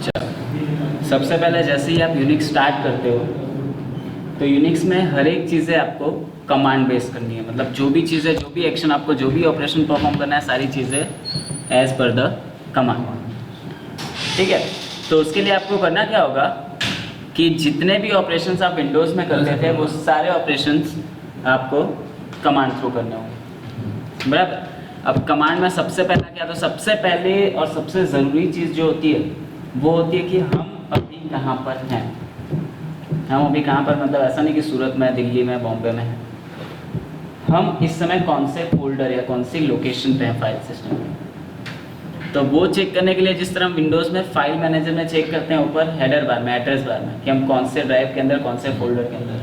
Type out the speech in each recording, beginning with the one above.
सबसे पहले जैसे ही आप यूनिक्स स्टार्ट करते हो तो यूनिक्स में हर एक चीज़ें आपको कमांड बेस करनी है, मतलब जो भी चीज़ें, जो भी एक्शन आपको, जो भी ऑपरेशन परफॉर्म करना है, सारी चीज़ें एज पर द कमांड। ठीक है, तो उसके लिए आपको करना क्या होगा कि जितने भी ऑपरेशंस आप विंडोज़ में करते थे वो सारे ऑपरेशंस आपको कमांड थ्रू करने होंगे, बराबर। अब कमांड में सबसे पहला क्या, तो सबसे पहले और सबसे ज़रूरी चीज़ जो होती है वो होती है कि हम अभी कहाँ पर हैं। हम अभी कहाँ पर, मतलब ऐसा नहीं कि सूरत में, दिल्ली में, बॉम्बे में हैं। हम इस समय कौन से फोल्डर या कौन सी लोकेशन पे हैं फाइल सिस्टम में। तो वो चेक करने के लिए जिस तरह हम विंडोज़ में फाइल मैनेजर में चेक करते हैं ऊपर हेडर बार में, एड्रेस बार में, कि हम कौन से ड्राइव के अंदर, कौन से फोल्डर के अंदर,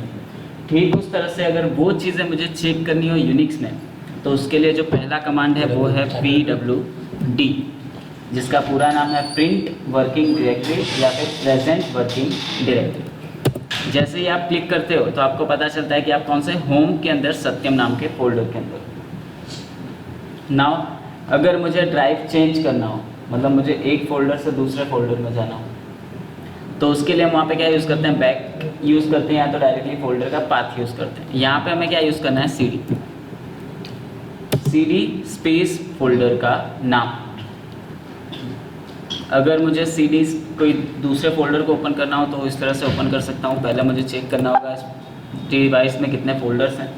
ठीक उस तरह से अगर वो चीज़ें मुझे चेक करनी हो यूनिक्स में, तो उसके लिए जो पहला कमांड है वो है pwd, जिसका पूरा नाम है प्रिंट वर्किंग डायरेक्टरी या फिर प्रेजेंट वर्किंग डायरेक्टरी। जैसे ही आप क्लिक करते हो तो आपको पता चलता है कि आप कौन से होम के अंदर, सत्यम नाम के फोल्डर के अंदर। नाउ अगर मुझे ड्राइव चेंज करना हो, मतलब मुझे एक फोल्डर से दूसरे फोल्डर में जाना हो, तो उसके लिए हम वहाँ पे क्या यूज़ करते हैं, बैक यूज़ करते हैं, या तो डायरेक्टली फोल्डर का पाथ यूज़ करते हैं। यहाँ पे हमें क्या यूज़ करना है, cd स्पेस फोल्डर का नाम। अगर मुझे cd कोई दूसरे फोल्डर को ओपन करना हो तो इस तरह से ओपन कर सकता हूँ। पहले मुझे चेक करना होगा इस डिवाइस में कितने फोल्डर्स हैं,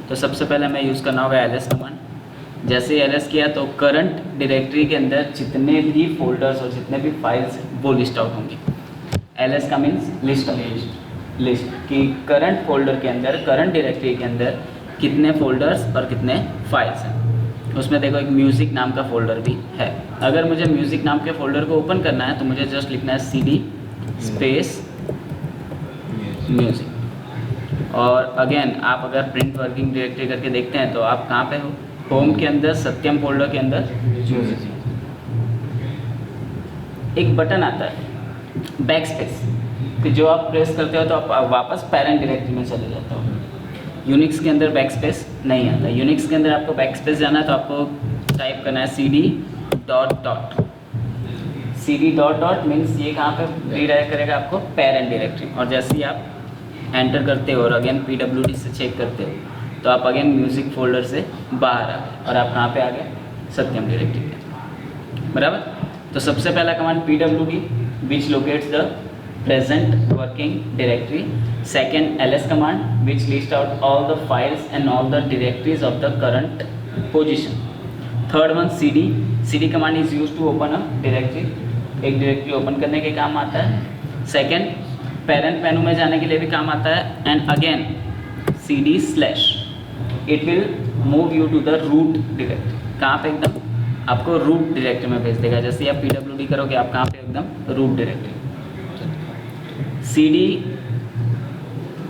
तो सबसे पहले मैं यूज़ करना होगा ls कमांड। जैसे ही ls किया तो करंट डायरेक्टरी के अंदर जितने भी फोल्डर्स और जितने भी फाइल्स वो लिस्ट आउट होंगे। ls का मीन्स लिस्ट कि करंट फोल्डर के अंदर, करंट डायरेक्टरी के अंदर कितने फोल्डर्स और कितने फाइल्स हैं। उसमें देखो एक म्यूज़िक नाम का फोल्डर भी है। अगर मुझे म्यूज़िक नाम के फोल्डर को ओपन करना है तो मुझे जस्ट लिखना है cd स्पेस म्यूज़िक। और अगेन आप अगर प्रिंट वर्किंग डायरेक्टरी करके देखते हैं तो आप कहाँ पे हो, होम के अंदर, सत्यम फोल्डर के अंदर म्यूज़िक। एक बटन आता है बैक स्पेस, कि जो आप प्रेस करते हो तो आप वापस पेरेंट डायरेक्टरी में चले जाते हो। यूनिक्स के अंदर बैक स्पेस नहीं आता। यूनिक्स के अंदर आपको बैक स्पेस जाना है तो आपको टाइप करना है cd dot dot. cd dot dot means ये कहाँ पे रीडायरेक्ट करेगा आपको, पेरेंट डायरेक्टरी। और जैसे ही आप एंटर करते हो और अगेन pwd से चेक करते हो तो आप अगेन म्यूज़िक फोल्डर से बाहर आ गए और आप कहाँ पे आ गए, सत्यम डायरेक्टरी पे, बराबर। तो सबसे पहला command pwd which locates the present working directory. Second, ls command which lists out all the files and all the directories of the current position. Third one, cd command is used to open a directory. एक directory open करने के काम आता है। Second, parent मेनू में जाने के लिए भी काम आता है। And again cd slash, it will move you to the root directory. कहाँ पे, एकदम आपको रूट डायरेक्टरी में भेज देगा। जैसे आप pwd करोगे आप कहाँ पे, एकदम root directory. cd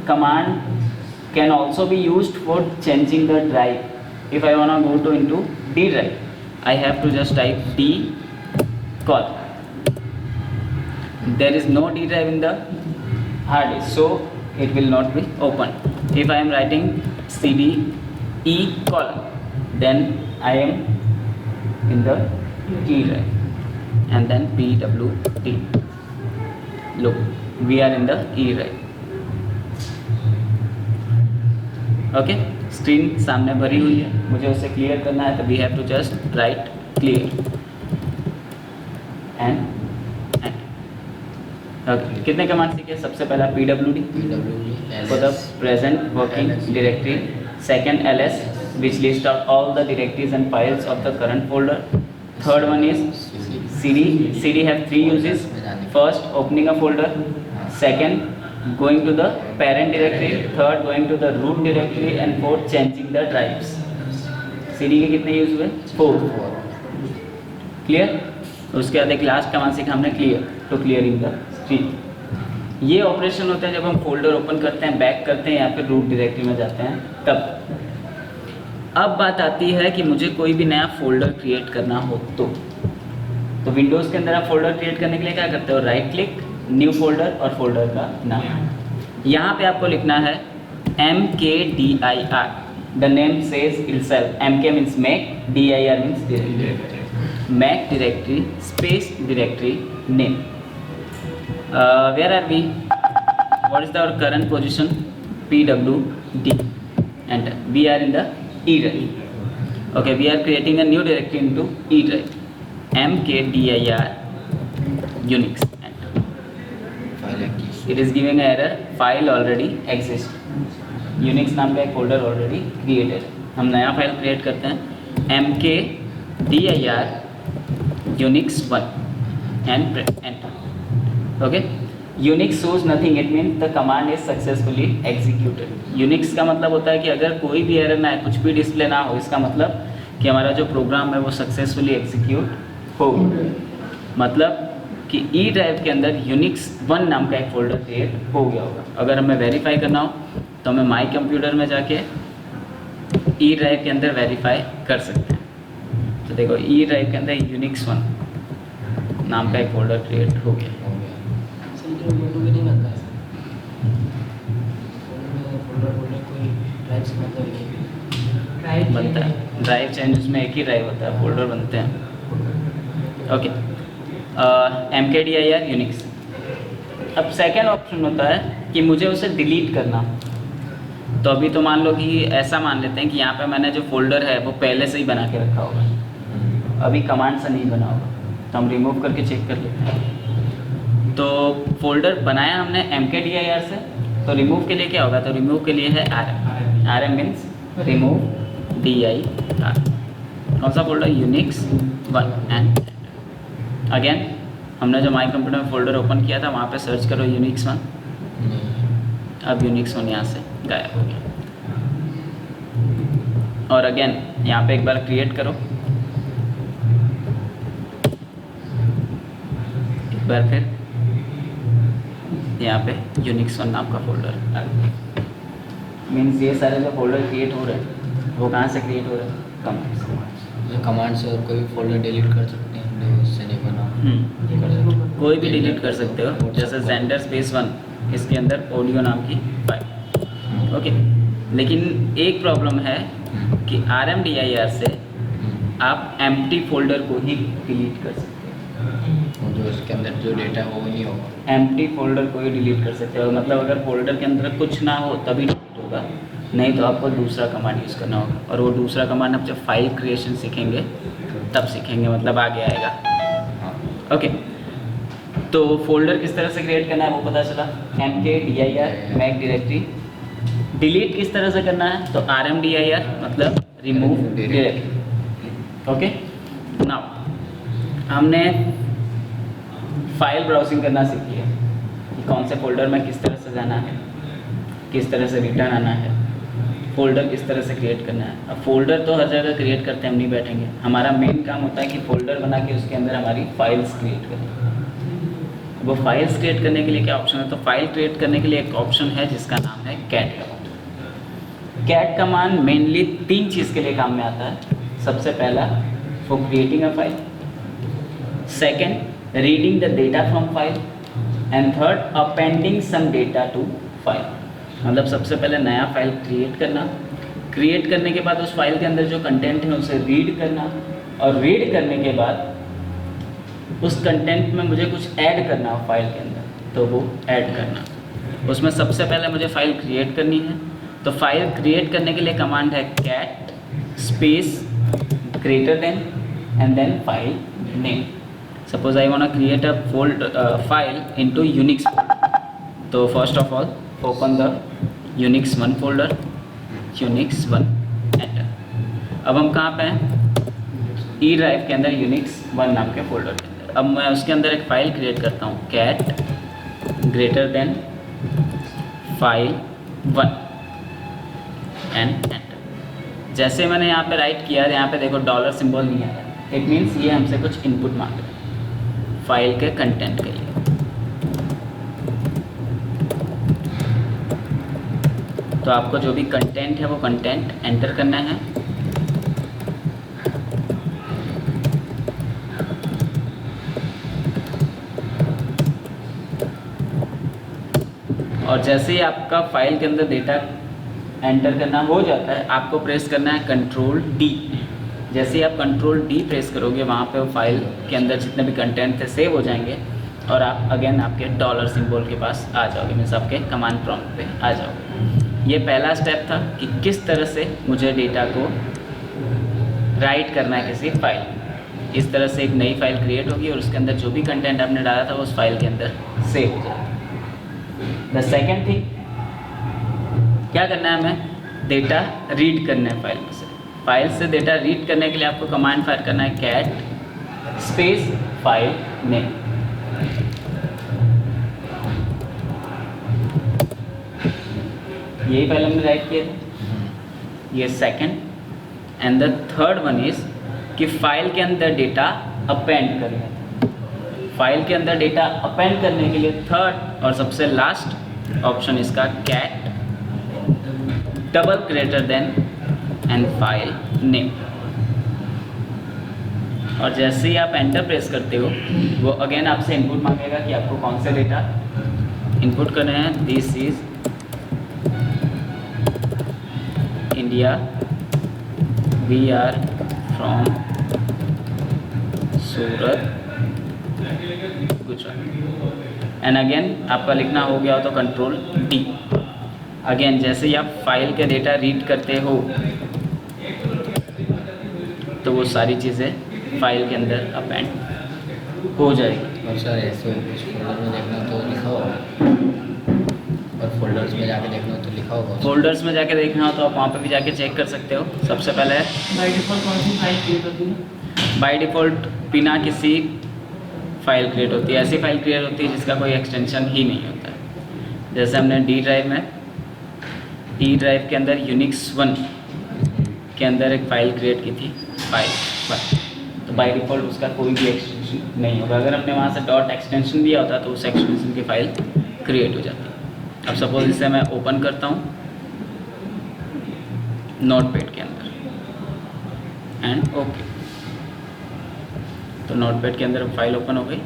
command can also be used for changing the drive. If I want to go to into D drive, I have to just type D call. There is no D drive in the hard disk, so it will not be open. If I am writing cd E colon, then I am in the E drive, and then pwd. Look, we are in the E drive. Okay, screen सामने भरी हुई है, मुझे उसे clear करना है तो we have to just write clear and okay. कितने कमांड सीखे, सबसे पहला pwd for the present working directory. Second, ls which lists out all the directories and files of the current folder. Third one is cd have three uses. First, opening a folder. Second, going to the parent directory. Third, going to the root directory. And fourth, changing the drives. cd के कितने use हुए, 4। Clear. उसके बाद एक last command सीखा हमने, clear, to clearing the stream. ये operation होता है जब हम फोल्डर ओपन करते हैं, बैक करते हैं या फिर रूट डायरेक्टरी में जाते हैं तब। अब बात आती है कि मुझे कोई भी नया फोल्डर क्रिएट करना हो तो विंडोज़ के अंदर आप फोल्डर क्रिएट करने के लिए क्या करते हो, राइट क्लिक, न्यू फोल्डर और फोल्डर का नाम। यहाँ पे आपको लिखना है mkdir। The name says itself, mk means make, dir means directory. Make directory space directory name. Where are we? What is our current position? PWD, enter. We are in the E drive. Okay, we are creating a new directory into E drive. mkdir Unix, enter. It is giving an error, file already exists. Unix नाम का एक folder already created है. हम नया file create करते हैं mkdir Unix 1 and enter. Okay, Unix shows nothing, it means the command is successfully executed. Unix का मतलब होता है कि अगर कोई भी एरर ना है, कुछ भी डिस्प्ले ना हो, इसका मतलब कि हमारा जो प्रोग्राम है वो सक्सेसफुली एग्जीक्यूट हो. मतलब कि ई ड्राइव के अंदर Unix 1 नाम का एक फोल्डर क्रिएट हो गया होगा. अगर हमें वेरीफाई करना हो तो हमें माई कंप्यूटर में जाके ई ड्राइव के अंदर वेरीफाई कर सकते हैं. तो देखो ई ड्राइव के अंदर Unix 1 नाम का एक फोल्डर क्रिएट हो गया. बनता है ड्राइव चेंज, उसमें एक ही ड्राइव होता है, फोल्डर बनते हैं. Okay, mkdir Unix. अब सेकेंड ऑप्शन होता है कि मुझे उसे डिलीट करना. तो अभी तो मान लो कि ऐसा मान लेते हैं कि यहाँ पे मैंने जो फोल्डर है वो पहले से ही बना के रखा होगा, अभी कमांड से नहीं बना होगा, तो हम रिमूव करके चेक कर लेते हैं. तो फोल्डर बनाया हमने mkdir से, तो रिमूव के लिए क्या होगा? तो रिमूव के लिए है rm मीन्स रिमूव dir. कौन सा फोल्डर? Unix 1 एंड अगेन हमने जो माई कंप्यूटर में फोल्डर ओपन किया था वहाँ पे सर्च करो Unix 1. अब Unix 1 यहाँ से गायब हो गया. और अगेन यहाँ पे एक बार क्रिएट करो, एक बार फिर यहाँ पे Unix 1 नाम का फोल्डर. मीन्स ये सारे जो फोल्डर क्रिएट हो रहे हैं वो कहाँ से क्रिएट हो रहे हैं? कमांड से. कमांड से. और कोई भी फोल्डर डिलीट कर सकते हैं जो उससे नहीं बना. कोई भी डिलीट कर सकते हो, जैसे जेंडर स्पेस 1 इसके अंदर ऑडियो नाम की फाइल. ओके, लेकिन एक प्रॉब्लम है कि rmdir से आप एम्प्टी फोल्डर को ही डिलीट कर सकते हो. जो उसके अंदर जो डेटा है वो नहीं होगा. एम्प्टी फोल्डर को ही डिलीट कर सकते हो. मतलब अगर फोल्डर के अंदर कुछ ना हो तभी डिलीट होगा, नहीं तो आपको दूसरा कमांड यूज़ करना होगा. और वो दूसरा कमांड आप जब फाइल क्रिएशन सीखेंगे तब सीखेंगे, मतलब आगे आएगा. ओके, तो फोल्डर किस तरह से क्रिएट करना है वो पता चला. mkdir Mac directory. डिलीट किस तरह से करना है? तो rmdir मतलब रिमूव डायरेक्टरी. ओके, नाउ हमने फाइल ब्राउजिंग करना सीखी है कि कौन से फोल्डर में किस तरह से जाना है, किस तरह से रिटर्न आना है, फोल्डर किस तरह से क्रिएट करना है. अब फोल्डर तो हर जगह क्रिएट करते हैं, हम नहीं बैठेंगे. हमारा मेन काम होता है कि फोल्डर बना के उसके अंदर हमारी फाइल्स क्रिएट करें. वो फाइल्स क्रिएट करने के लिए क्या ऑप्शन है? तो फाइल क्रिएट करने के लिए एक ऑप्शन है जिसका नाम है cat command. Cat command mainly 3 चीज़ के लिए काम में आता है. सबसे पहला, for creating a file. Second, reading the data from file. And third, appending some data to file. मतलब सबसे पहले नया फाइल क्रिएट करना, क्रिएट करने के बाद उस फाइल के अंदर जो कंटेंट है उसे रीड करना, और रीड करने के बाद उस कंटेंट में मुझे कुछ ऐड करना हो फाइल के अंदर, तो वो ऐड करना. उसमें सबसे पहले मुझे फाइल क्रिएट करनी है. तो फाइल क्रिएट करने के लिए कमांड है cat space greater than and then file name. Suppose I want to create a file into Unix folder. तो first of all open the Unix 1 folder, Unix 1 enter. अब हम कहाँ पे हैं? ई ड्राइव के अंदर Unix 1 नाम के फोल्डर के अंदर. अब मैं उसके अंदर एक फ़ाइल क्रिएट करता हूँ, cat greater than file 1 and enter. जैसे मैंने यहाँ पे राइट किया, यहाँ पे देखो डॉलर सिंबल नहीं आ रहा. इट मीन्स ये हमसे कुछ इनपुट मांग रहा है फाइल के कंटेंट के लिए. तो आपको जो भी कंटेंट है वो कंटेंट एंटर करना है. और जैसे ही आपका फाइल के अंदर डेटा एंटर करना हो जाता है, आपको प्रेस करना है कंट्रोल D. जैसे ही आप कंट्रोल D प्रेस करोगे, वहाँ पे वो फाइल के अंदर जितने भी कंटेंट थे सेव हो जाएंगे. और आप अगेन आपके डॉलर सिंबल के पास आ जाओगे, मीन्स आपके कमांड प्रॉम्प्ट पे आ जाओगे। ये पहला स्टेप था कि किस तरह से मुझे डेटा को राइट करना है किसी फाइल में। इस तरह से एक नई फाइल क्रिएट होगी और उसके अंदर जो भी कंटेंट आपने डाला था वो उस फाइल के अंदर सेव हो जाएगा। द सेकेंड थिंग, क्या करना है हमें, डेटा रीड करना है फाइल में से। फाइल से डेटा रीड करने के लिए आपको कमांड फायर करना है कैट स्पेस फाइल नेम। यही फाइल हमने राइट किया था, ये second. And the third one is कि फाइल के अंदर डेटा अपेंड करना है। फाइल के अंदर डेटा अपेंड करने के लिए थर्ड और सबसे लास्ट ऑप्शन इसका cat double greater than and file name. और जैसे ही आप एंटर प्रेस करते हो वो अगेन आपसे इनपुट मांगेगा कि आपको कौन से डेटा इनपुट करने हैं। This is India, we are from Surat, Gujarat. And again आपका लिखना हो गया हो तो कंट्रोल डी। अगेन जैसे ही आप फाइल के डेटा रीड करते हो तो वो सारी चीज़ें फाइल के अंदर अपेंड हो जाएगी। और सर ऐसे कुछ फोल्डर में देखना तो लिखा होगा, और फोल्डर्स में जाके देखना हो तो लिखा होगा। फोल्डर्स में जाके देखना हो तो आप वहाँ पे भी जाके चेक कर सकते हो। सबसे पहले बाय डिफ़ॉल्ट कौन सी फाइल क्रिएट होती है? बाय डिफ़ॉल्ट बिना किसी फाइल क्रिएट होती है, ऐसी फाइल क्रिएट होती है जिसका कोई एक्सटेंशन ही नहीं होता है। जैसे हमने डी ड्राइव में, डी ड्राइव के अंदर यूनिक्स 1 के अंदर एक फ़ाइल क्रिएट की थी फाइल 1, तो बाय डिफ़ॉल्ट उसका कोई भी एक्सटेंशन नहीं होगा। अगर हमने वहाँ से डॉट एक्सटेंशन दिया होता तो उस एक्सटेंशन की फ़ाइल क्रिएट हो जाती। अब सपोज इसे मैं ओपन करता हूँ नोटपैड के अंदर एंड ओके, तो नोटपैड के अंदर फाइल ओपन हो गई।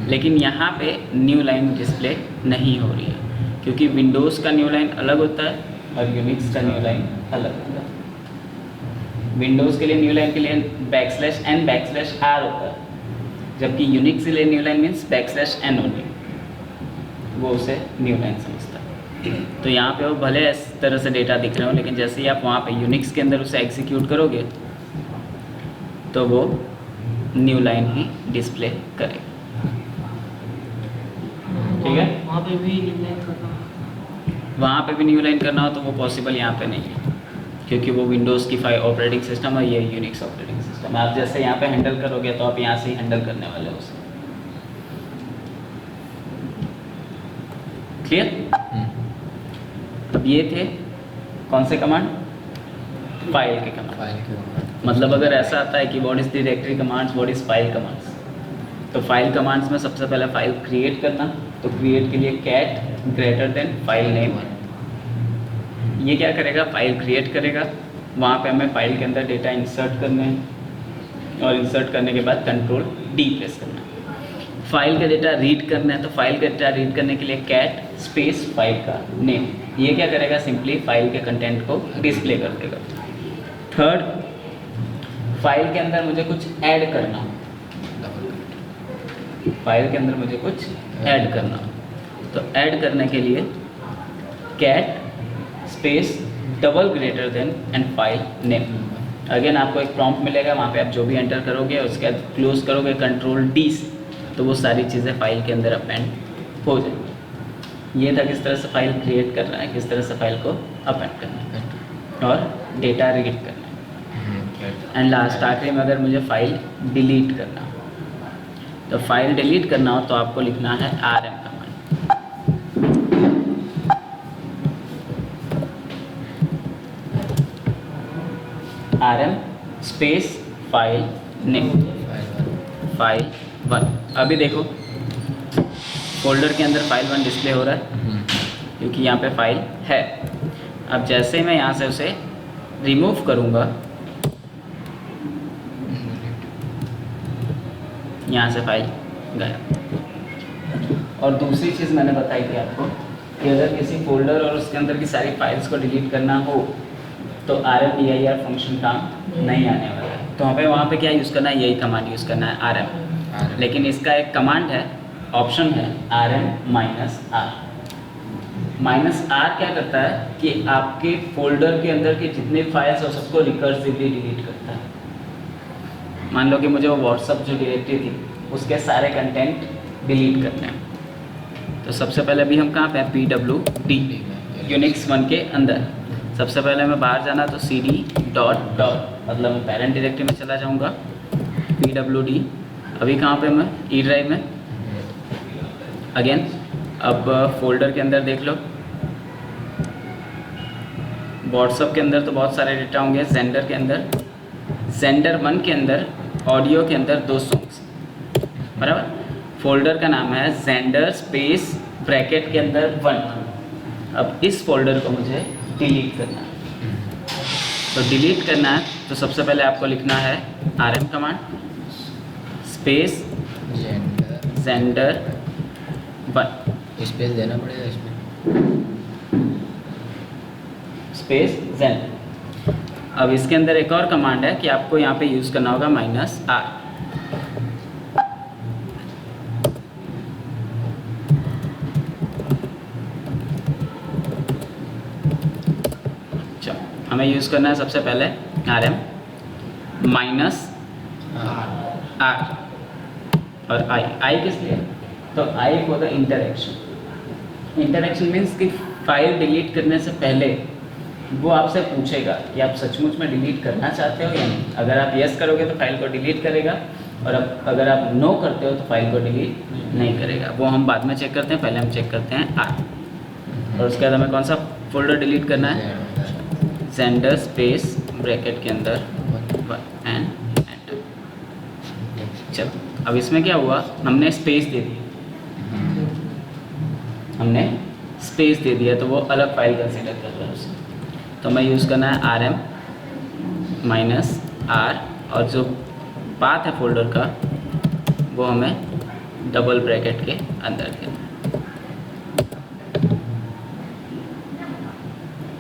लेकिन यहाँ पे न्यू लाइन डिस्प्ले नहीं हो रही है क्योंकि विंडोज़ का न्यू लाइन अलग होता है और यूनिक्स का न्यू लाइन अलग होता है। विंडोज़ के लिए न्यू लाइन के लिए /n/r होता है, जबकि यूनिक्स के लिए new line means /n only, वो उसे न्यू लाइन समझता है। तो यहाँ पे वो भले इस तरह से डेटा दिख रहे हो, लेकिन जैसे ही आप वहाँ पे यूनिक्स के अंदर उसे एग्जीक्यूट करोगे तो वो न्यू लाइन ही डिस्प्ले करेगा। ठीक है, वहाँ पे भी न्यू लाइन करना, वहाँ पे भी न्यू लाइन करना हो तो वो पॉसिबल यहाँ पे नहीं है क्योंकि वो विंडोज़ की फाइल ऑपरेटिंग सिस्टम है, ये यूनिक्स ऑपरेटिंग सिस्टम है। आप जैसे यहाँ पे हैंडल करोगे तो आप यहाँ से ही हैंडल करने वाले हो उसे। क्लियर? अब ये थे कौन से कमांड, फाइल के कमांड। फाइल के मतलब अगर ऐसा आता है कि what is directory commands, what is file commands, तो फाइल कमांड्स में सबसे पहले फाइल क्रिएट करना, तो क्रिएट के लिए cat greater than file name. ये क्या करेगा, फाइल क्रिएट करेगा, वहाँ पे हमें फाइल के अंदर डेटा इंसर्ट करने हैं और इंसर्ट करने के बाद कंट्रोल डी प्रेस करना है। फाइल का डेटा रीड करना है तो फाइल का डेटा रीड करने के लिए कैट स्पेस फाइल का नेम। ये क्या करेगा, सिंपली फाइल के कंटेंट को डिस्प्ले कर देगा। थर्ड, फाइल के अंदर मुझे कुछ ऐड करना हो, फाइल के अंदर मुझे कुछ ऐड करना हो, तो ऐड करने के लिए cat space double greater than and file name. Again आपको एक प्रॉम्प्ट मिलेगा, वहाँ पे आप जो भी एंटर करोगे उसके बाद क्लोज करोगे कंट्रोल डी से, तो वो सारी चीज़ें फाइल के अंदर अपेंड हो जाएंगी। ये था किस तरह से फाइल क्रिएट करना है, किस तरह से फाइल को अपेंड करना है और डेटा रीड करना है। एंड लास्ट आखिरी में अगर मुझे फाइल डिलीट करना हो, तो फाइल डिलीट करना हो तो आपको लिखना है rm command. rm space file name, file 1। अभी देखो फोल्डर के अंदर फाइल 1 डिस्प्ले हो रहा है क्योंकि यहाँ पे फाइल है। अब जैसे मैं यहाँ से उसे रिमूव करूँगा, यहाँ से फाइल गया। और दूसरी चीज़ मैंने बताई थी आपको कि अगर किसी फोल्डर और उसके अंदर की सारी फाइल्स को डिलीट करना हो तो rmdir फंक्शन काम नहीं आने वाला है। तो वहाँ पे क्या यूज़ करना है, यही कमांड यूज़ करना है rm। लेकिन इसका एक कमांड है ऑप्शन है rm minus r। Minus r क्या करता है कि आपके फोल्डर के अंदर के जितने फाइल्स हो सबको रिकर्सिवली डिलीट करता है। मान लो कि मुझे वो व्हाट्सअप जो डायरेक्टरी थी उसके सारे कंटेंट डिलीट करने हैं, तो सबसे पहले अभी हम कहाँ पे हैं, pwd यूनिक्स 1 के अंदर। सबसे पहले मैं बाहर जाना तो cd डॉट डॉट मतलब मैं पेरेंट डायरेक्टरी में चला जाऊँगा, pwd अभी कहाँ पे मैं ई ड्राइव में। अगेन अब फोल्डर के अंदर देख लो, व्हाट्सअप के अंदर तो बहुत सारे डेटा होंगे। जेंडर के अंदर, जेंडर 1 के अंदर ऑडियो के अंदर 2 सॉन्ग्स, बराबर। फोल्डर का नाम है जेंडर स्पेस ब्रैकेट के अंदर 1। अब इस फोल्डर को मुझे डिलीट करना है, तो डिलीट करना है तो सबसे पहले आपको लिखना है rm command space gender 1 space देना पड़ेगा इसमें, स्पेस जेंडर। अब इसके अंदर एक और कमांड है कि आपको यहाँ पे यूज़ करना होगा -r। चलो हमें यूज़ करना है सबसे पहले rm माइनस r और i किस लिए, तो i for the interaction. Interaction means कि फाइल डिलीट करने से पहले वो आपसे पूछेगा कि आप सचमुच में डिलीट करना चाहते हो या नहीं। अगर आप यस करोगे तो फाइल को डिलीट करेगा, और अब अगर आप नो करते हो तो फाइल को डिलीट नहीं करेगा। वो हम बाद में चेक करते हैं, पहले हम चेक करते हैं r। और उसके बाद हमें कौन सा फोल्डर डिलीट करना है, जेंडर स्पेस ब्रैकेट के अंदर 1 एंड एंटर। चलो अब इसमें क्या हुआ, हमने स्पेस दे दी, हमने स्पेस दे दिया तो वो अलग फाइल कंसीडर कर रहा है उसे। तो हमें यूज़ करना है rm माइनस r, और जो पाथ है फोल्डर का वो हमें डबल ब्रैकेट के अंदर देना है,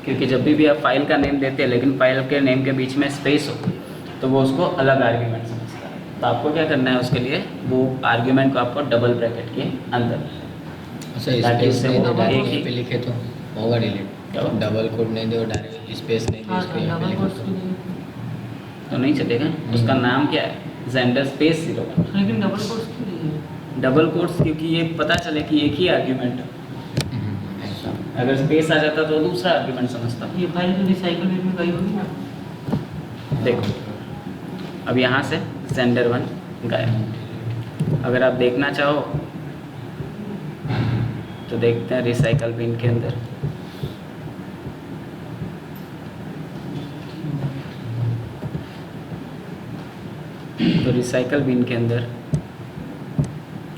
क्योंकि जब भी आप फाइल का नेम देते हैं लेकिन फाइल के नेम के बीच में स्पेस हो तो वो उसको अलग आर्ग्यूमेंट समझता है। तो आपको क्या करना है उसके लिए, वो आर्ग्यूमेंट को आपको डबल ब्रैकेट के अंदर। अच्छा स्पेस नहीं दे डायरेक्ट पे लिखे तो होगा डिलीट, डबल कोड नहीं दे और डायरेक्ट स्पेस नहीं दे हाँ, इसको यहाँ पे डबल लिखो कोट्स तो की नहीं। तो नहीं चलेगा। उसका नाम क्या है, जेंडर स्पेस 01। लेकिन डबल कोट्स की नहीं है। डबल कोट्स क्योंकि ये पता चले कि एक ही आर्ग्यूमेंट है। ऐसा अगर स्पेस आ जाता तो दूसरा आर्ग्यूमेंट समझता। ये फाइल तो रिसाइकल बिन में गई होगी ना। देखो अब यहाँ से जेंडर 1 गायब। अगर आप देखना चाहो तो देखते हैं रिसाइकल बिन के अंदर। तो रिसाइकल बिन के अंदर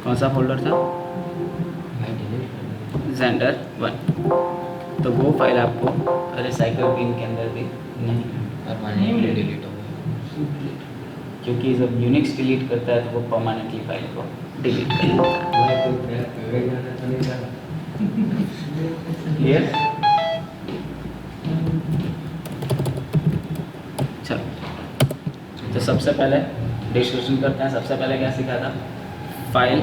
कौन सा फोल्डर था, जेंडर 1। तो वो फाइल आपको रिसाइकल बिन के अंदर भी नहीं, परमानेंटली डिलीट हो गया। क्योंकि जब यूनिक्स डिलीट करता है तो वो परमानेंटली फाइल को डिलीट कर देता है। क्लियर? चलो तो सबसे पहले डिस्कशन करते हैं। सबसे पहले क्या सीखा था, फाइल